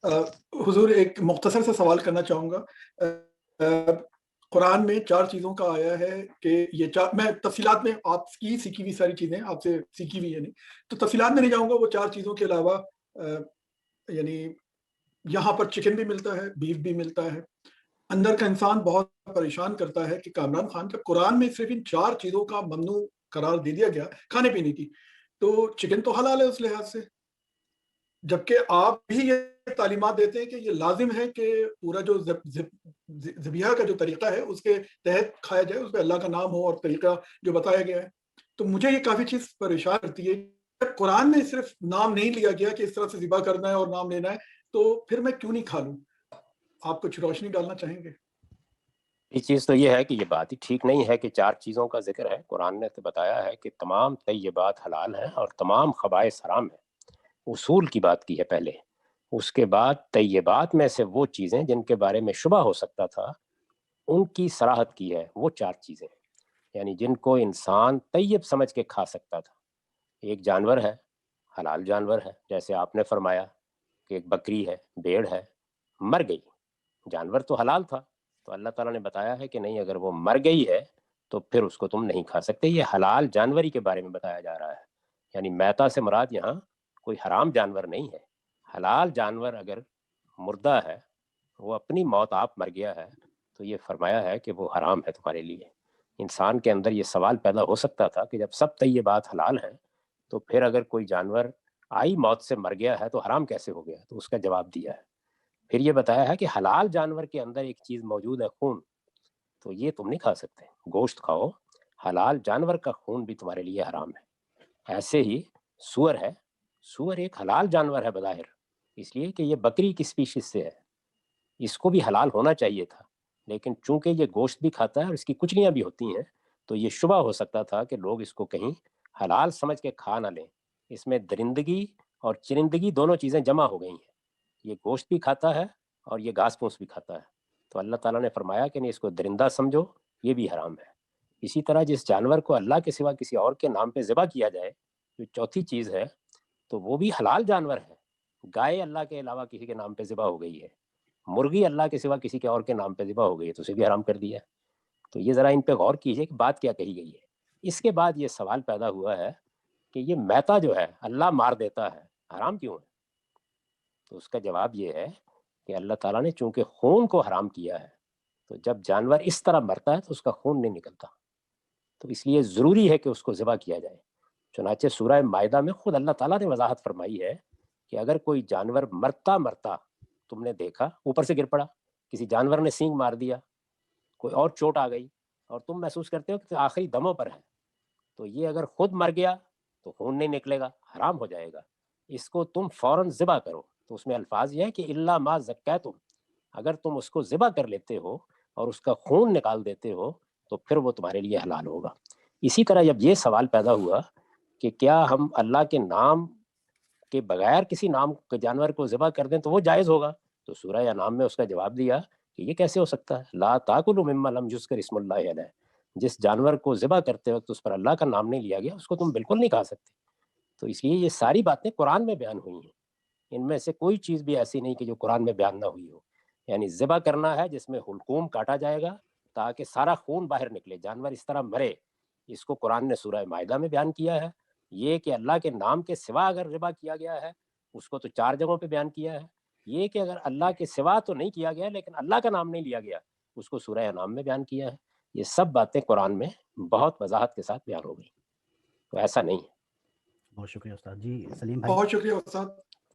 حضور ایک مختصر سے سوال کرنا چاہوں گا. قرآن میں 4 چیزوں کا آیا ہے کہ یہ 4، میں تفصیلات میں آپ کی سیکھی ہوئی ساری چیزیں آپ سے سیکھی ہوئی ہے نہیں، تو تفصیلات میں نہیں جاؤں گا. وہ 4 چیزوں کے علاوہ یعنی یہاں پر چکن بھی ملتا ہے، بیف بھی ملتا ہے. اندر کا انسان بہت پریشان کرتا ہے کہ کامران خان کا قرآن میں صرف ان 4 چیزوں کا ممنوع قرار دے دیا گیا کھانے پینے کی، تو چکن تو حلال ہے اس لحاظ سے، جبکہ آپ بھی یہ تعلیمات دیتے ہیں کہ یہ لازم ہے کہ پورا جو ذبیحہ کا جو طریقہ ہے اس کے تحت کھایا جائے، اس پہ اللہ کا نام ہو اور طریقہ جو بتایا گیا ہے. تو مجھے یہ کافی چیز پریشان کرتی ہے. جب قرآن میں صرف نام نہیں لیا گیا کہ اس طرح سے ذبح کرنا ہے اور نام لینا ہے، تو پھر میں کیوں نہیں کھا لوں؟ آپ کچھ روشنی ڈالنا چاہیں گے؟ ایک چیز تو یہ ہے کہ یہ بات ہی ٹھیک نہیں ہے کہ 4 چیزوں کا ذکر ہے. قرآن نے تو بتایا ہے کہ تمام طیبات حلال ہیں اور تمام خبائث حرام ہیں. اصول کی بات کی ہے پہلے، اس کے بعد طیبات میں سے وہ چیزیں جن کے بارے میں شبہ ہو سکتا تھا ان کی صراحت کی ہے. وہ 4 چیزیں یعنی جن کو انسان طیب سمجھ کے کھا سکتا تھا. ایک جانور ہے، حلال جانور ہے، جیسے آپ نے فرمایا کہ ایک بکری ہے، بھیڑ ہے، مر گئی، جانور تو حلال تھا، تو اللہ تعالیٰ نے بتایا ہے کہ نہیں، اگر وہ مر گئی ہے تو پھر اس کو تم نہیں کھا سکتے. یہ حلال جانوری کے بارے میں بتایا جا رہا ہے. یعنی میتا سے مراد یہاں کوئی حرام جانور نہیں ہے. حلال جانور اگر مردہ ہے، وہ اپنی موت آپ مر گیا ہے، تو یہ فرمایا ہے کہ وہ حرام ہے تمہارے لیے. انسان کے اندر یہ سوال پیدا ہو سکتا تھا کہ جب سب طیبات حلال ہیں تو پھر اگر کوئی جانور آئی موت سے مر گیا ہے تو حرام کیسے ہو گیا؟ تو اس کا جواب دیا ہے. پھر یہ بتایا ہے کہ حلال جانور کے اندر ایک چیز موجود ہے، خون، تو یہ تم نہیں کھا سکتے. گوشت کھاؤ، حلال جانور کا خون بھی تمہارے لیے حرام ہے. ایسے ہی سور ہے، سور ایک حلال جانور ہے بظاہر، اس لیے کہ یہ بکری کی سپیشیز سے ہے، اس کو بھی حلال ہونا چاہیے تھا، لیکن چونکہ یہ گوشت بھی کھاتا ہے اور اس کی کچلیاں بھی ہوتی ہیں، تو یہ شبہ ہو سکتا تھا کہ لوگ اس کو کہیں حلال سمجھ کے کھا نہ لیں. اس میں درندگی اور چرندگی دونوں چیزیں جمع ہو گئی ہیں. یہ گوشت بھی کھاتا ہے اور یہ گھاس پھوس بھی کھاتا ہے، تو اللہ تعالیٰ نے فرمایا کہ نہیں، اس کو درندہ سمجھو، یہ بھی حرام ہے. اسی طرح جس جانور کو اللہ کے سوا کسی اور کے نام پہ ذبح کیا جائے، جو چوتھی چیز ہے، تو وہ بھی حلال جانور ہے. گائے اللہ کے علاوہ کسی کے نام پہ ذبح ہو گئی ہے، مرغی اللہ کے سوا کسی کے اور کے نام پہ ذبح ہو گئی ہے، تو اسے بھی حرام کر دیا ہے. تو یہ ذرا ان پہ غور کیجئے کہ بات کیا کہی گئی ہے. اس کے بعد یہ سوال پیدا ہوا ہے کہ یہ میتا جو ہے اللہ مار دیتا ہے، حرام کیوں ہے؟ تو اس کا جواب یہ ہے کہ اللہ تعالیٰ نے چونکہ خون کو حرام کیا ہے، تو جب جانور اس طرح مرتا ہے تو اس کا خون نہیں نکلتا، تو اس لیے ضروری ہے کہ اس کو ذبح کیا جائے. چنانچہ سورہ مائدہ میں خود اللہ تعالیٰ نے وضاحت فرمائی ہے کہ اگر کوئی جانور مرتا مرتا تم نے دیکھا، اوپر سے گر پڑا، کسی جانور نے سینگ مار دیا، کوئی اور چوٹ آ گئی، اور تم محسوس کرتے ہو کہ آخری دموں پر ہے، تو یہ اگر خود مر گیا تو خون نہیں نکلے گا، حرام ہو جائے گا. اس کو تم فوراً ذبح کرو. تو اس میں الفاظ یہ ہے کہ الا ما زکیتم، اگر تم اس کو ذبح کر لیتے ہو اور اس کا خون نکال دیتے ہو تو پھر وہ تمہارے لیے حلال ہوگا. اسی طرح جب یہ سوال پیدا ہوا کہ کیا ہم اللہ کے نام کے بغیر کسی نام کے جانور کو ذبح کر دیں تو وہ جائز ہوگا، تو سورہ انعام میں اس کا جواب دیا کہ یہ کیسے ہو سکتا ہے. لا تاکلوا مما لم یذکر اسم اللہ علیہ، جس جانور کو ذبح کرتے وقت اس پر اللہ کا نام نہیں لیا گیا اس کو تم بالکل نہیں کھا سکتے. تو اس لیے یہ ساری باتیں قرآن میں بیان ہوئی ہیں، ان میں سے کوئی چیز بھی ایسی نہیں کہ جو قرآن میں بیان نہ ہوئی ہو. یعنی ذبح کرنا ہے جس میں حلقوم کاٹا جائے گا تاکہ سارا خون باہر نکلے، جانور اس طرح مرے، اس کو قرآن نے سورہ مائدہ میں بیان کیا ہے. یہ کہ اللہ کے نام کے سوا اگر ذبح کیا گیا ہے اس کو تو 4 جگہوں پہ بیان کیا ہے. یہ کہ اگر اللہ کے سوا تو نہیں کیا گیا لیکن اللہ کا نام نہیں لیا گیا، اس کو سورہ انعام میں بیان کیا ہے. یہ سب باتیں قرآن میں بہت وضاحت کے ساتھ بیان ہو گئی، تو ایسا نہیں ہے. بہت شکریہ استاد. جی سلیم بھائی. بہت شکریہ استاد.